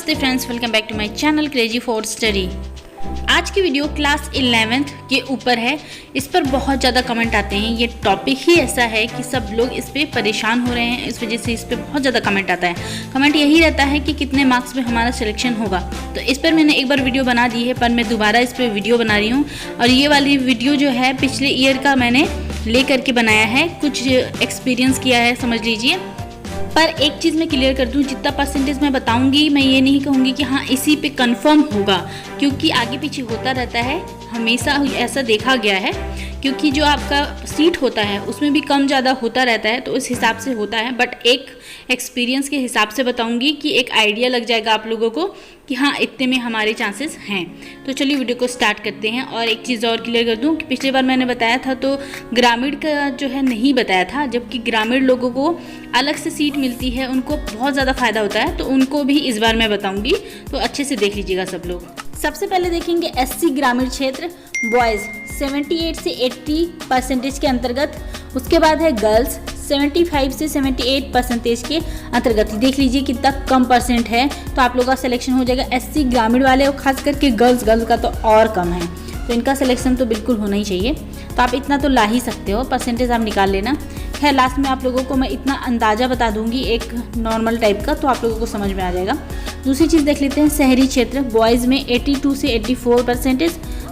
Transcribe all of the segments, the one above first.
नमस्ते friends, welcome back to my channel crazy for study. आज की वीडियो क्लास 11th के ऊपर है। इस पर बहुत ज़्यादा कमेंट आते हैं। ये टॉपिक ही ऐसा है कि सब लोग इस पर परेशान हो रहे हैं, इस वजह से इस पर बहुत ज़्यादा कमेंट आता है। कमेंट यही रहता है कि कितने मार्क्स में हमारा सिलेक्शन होगा। तो इस पर मैंने एक बार वीडियो बना दी है, पर मैं दोबारा इस पर वीडियो बना रही हूँ। और ये वाली वीडियो जो है पिछले ईयर का मैंने ले करके बनाया है, कुछ एक्सपीरियंस किया है समझ लीजिए। पर एक चीज़ मैं क्लियर कर दूं, जितना परसेंटेज मैं बताऊंगी मैं ये नहीं कहूँगी कि हाँ इसी पे कंफर्म होगा, क्योंकि आगे पीछे होता रहता है, हमेशा ऐसा देखा गया है। क्योंकि जो आपका सीट होता है उसमें भी कम ज़्यादा होता रहता है, तो उस हिसाब से होता है। बट एक एक्सपीरियंस के हिसाब से बताऊंगी कि एक आइडिया लग जाएगा आप लोगों को कि हाँ इतने में हमारे चांसेस हैं। तो चलिए वीडियो को स्टार्ट करते हैं। और एक चीज़ और क्लियर कर दूं कि पिछली बार मैंने बताया था तो ग्रामीण का जो है नहीं बताया था, जबकि ग्रामीण लोगों को अलग से सीट मिलती है, उनको बहुत ज़्यादा फ़ायदा होता है, तो उनको भी इस बार मैं बताऊँगी। तो अच्छे से देख लीजिएगा सब लोग। सबसे पहले देखेंगे एससी ग्रामीण क्षेत्र बॉयज़ 78 से 80% के अंतर्गत। उसके बाद है गर्ल्स 75 से 78% के अंतर्गत। देख लीजिए कितना कम परसेंट है, तो आप लोगों का सिलेक्शन हो जाएगा। एससी ग्रामीण वाले और खास करके गर्ल्स का तो और कम है, तो इनका सिलेक्शन तो बिल्कुल होना ही चाहिए। तो आप इतना तो ला ही सकते हो, परसेंटेज आप निकाल लेना। खैर लास्ट में आप लोगों को मैं इतना अंदाज़ा बता दूंगी एक नॉर्मल टाइप का, तो आप लोगों को समझ में आ जाएगा। दूसरी चीज़ देख लेते हैं शहरी क्षेत्र बॉयज़ में 82 से 84%,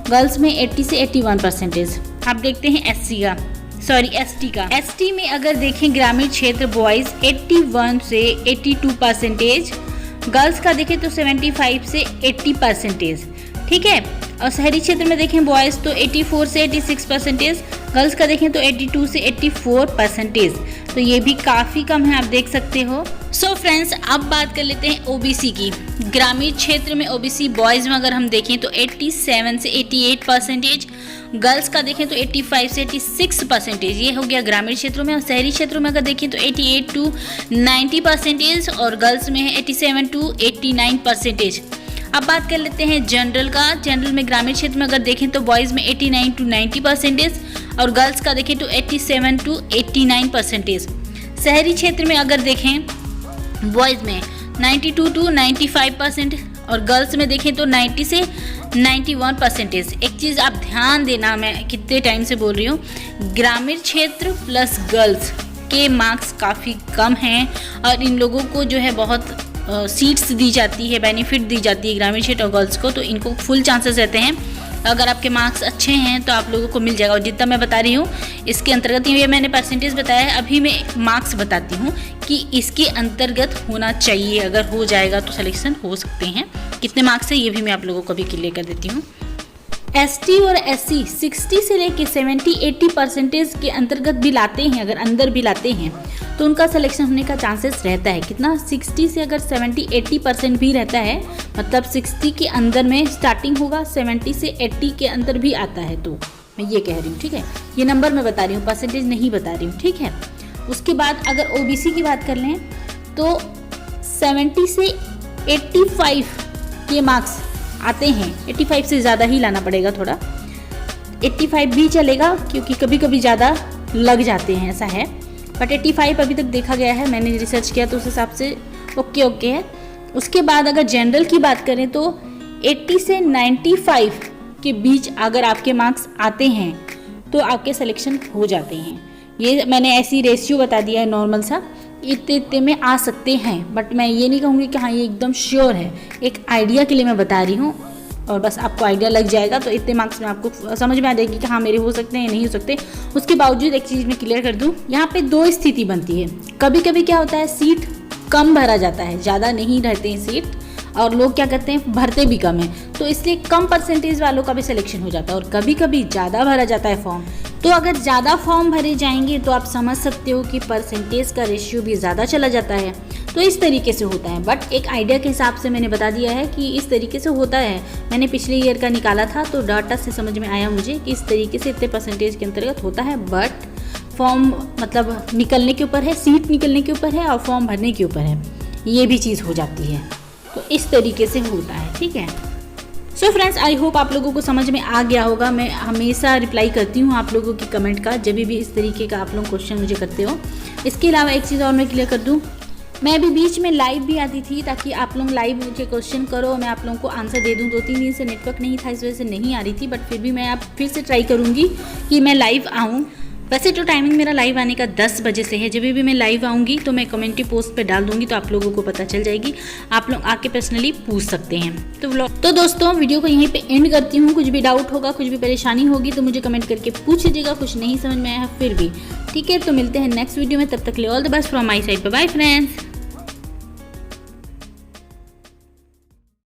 गर्ल्स में 80 से 81%। आप देखते हैं एसटी का। एसटी में अगर देखें ग्रामीण क्षेत्र बॉयज़ 81 से 82%, गर्ल्स का देखें तो 75 से 80%, ठीक है। और शहरी क्षेत्र में देखें बॉयज़ तो 84 से 86%, गर्ल्स का देखें तो 82 से 84%। तो ये भी काफ़ी कम है, आप देख सकते हो। सो फ्रेंड्स, अब बात कर लेते हैं ओबीसी की। ग्रामीण क्षेत्र में ओबीसी बॉयज़ में अगर हम देखें तो 87 से 88%, गर्ल्स का देखें तो 85 से 86%। ये हो गया ग्रामीण क्षेत्रों में। और शहरी क्षेत्रों में अगर देखें तो 88 टू 90%, और गर्ल्स में है 87 टू 89%। अब बात कर लेते हैं जनरल का। जनरल में ग्रामीण क्षेत्र में अगर देखें तो बॉयज़ में 89 टू 90%, और गर्ल्स का देखें तो 87 टू 89%। शहरी क्षेत्र में अगर देखें बॉयज़ में 92 टू 95%, और गर्ल्स में देखें तो 90 से 91%। एक चीज़ आप ध्यान देना, मैं कितने टाइम से बोल रही हूँ, ग्रामीण क्षेत्र प्लस गर्ल्स के मार्क्स काफ़ी कम हैं, और इन लोगों को जो है बहुत सीट्स दी जाती है, बेनिफिट दी जाती है ग्रामीण क्षेत्र और गर्ल्स को, तो इनको फुल चांसेस रहते हैं। अगर आपके मार्क्स अच्छे हैं तो आप लोगों को मिल जाएगा। और जितना मैं बता रही हूँ इसके अंतर्गत, ये मैंने परसेंटेज बताया है, अभी मैं मार्क्स बताती हूँ कि इसके अंतर्गत होना चाहिए। अगर हो जाएगा तो सिलेक्शन हो सकते हैं। कितने मार्क्स है ये भी मैं आप लोगों को भी क्लियर कर देती हूँ। एसटी और एससी 60 से लेके 70-80% के अंतर्गत भी लाते हैं, अगर अंदर भी लाते हैं तो उनका सिलेक्शन होने का चांसेस रहता है। कितना? 60 से अगर 70-80% भी रहता है, मतलब 60 के अंदर में स्टार्टिंग होगा, 70 से 80 के अंदर भी आता है। तो मैं ये कह रही हूँ, ठीक है, ये नंबर मैं बता रही हूँ, परसेंटेज नहीं बता रही हूँ, ठीक है। उसके बाद अगर ओबीसी की बात कर लें तो 70 से 85 के मार्क्स आते हैं। 85 से ज़्यादा ही लाना पड़ेगा, थोड़ा 85 भी चलेगा, क्योंकि कभी कभी ज़्यादा लग जाते हैं, ऐसा है। बट 85 अभी तक देखा गया है, मैंने रिसर्च किया तो उस हिसाब से ओके है। उसके बाद अगर जनरल की बात करें तो 80 से 95 के बीच अगर आपके मार्क्स आते हैं तो आपके सिलेक्शन हो जाते हैं। ये मैंने ऐसी रेशियो बता दिया है नॉर्मल सा, इतने में आ सकते हैं। बट मैं ये नहीं कहूँगी कि हाँ ये एकदम श्योर है, एक आइडिया के लिए मैं बता रही हूँ। और बस आपको आइडिया लग जाएगा तो इतने मार्क्स में आपको समझ में आ जाएगी कि हाँ मेरे हो सकते हैं, नहीं हो सकते। उसके बावजूद एक चीज़ मैं क्लियर कर दूँ, यहाँ पे दो स्थिति बनती है। कभी कभी क्या होता है, सीट कम भरा जाता है, ज़्यादा नहीं रहते हैं सीट, और लोग क्या करते हैं भरते भी कम है, तो इसलिए कम परसेंटेज वालों का भी सिलेक्शन हो जाता है। और कभी कभी ज़्यादा भरा जाता है फॉर्म, तो अगर ज़्यादा फॉर्म भरे जाएंगे तो आप समझ सकते हो कि परसेंटेज का रेशियो भी ज़्यादा चला जाता है। तो इस तरीके से होता है। बट एक आइडिया के हिसाब से मैंने बता दिया है कि इस तरीके से होता है। मैंने पिछले ईयर का निकाला था, तो डाटा से समझ में आया मुझे कि इस तरीके से इतने परसेंटेज के अंतर्गत होता है। बट फॉर्म मतलब निकलने के ऊपर है, सीट निकलने के ऊपर है, और फॉर्म भरने के ऊपर है, ये भी चीज़ हो जाती है। तो इस तरीके से होता है, ठीक है। सो फ्रेंड्स, आई होप आप लोगों को समझ में आ गया होगा। मैं हमेशा रिप्लाई करती हूँ आप लोगों की कमेंट का, जब भी इस तरीके का आप लोग क्वेश्चन मुझे करते हो। इसके अलावा एक चीज़ और मैं क्लियर कर दूँ, मैं अभी बीच में लाइव भी आती थी ताकि आप लोग लाइव मुझे क्वेश्चन करो, मैं आप लोगों को आंसर दे दूं। 2-3 दिन से नेटवर्क नहीं था, इस वजह से नहीं आ रही थी, बट फिर भी मैं अब फिर से ट्राई करूँगी कि मैं लाइव आऊँ। वैसे तो टाइमिंग मेरा लाइव आने का 10 बजे से है। जब भी मैं लाइव आऊँगी तो मैं कम्युनिटी पोस्ट पे डाल दूँगी, तो आप लोगों को पता चल जाएगी, आप लोग आके पर्सनली पूछ सकते हैं। तो दोस्तों वीडियो को यहीं पे एंड करती हूँ। कुछ भी डाउट होगा, कुछ भी परेशानी होगी तो मुझे कमेंट करके पूछ लीजिएगा, कुछ नहीं समझ में आया फिर भी, ठीक है। तो मिलते हैं नेक्स्ट वीडियो में, तब तक के लिए all the best from my side. Bye friends.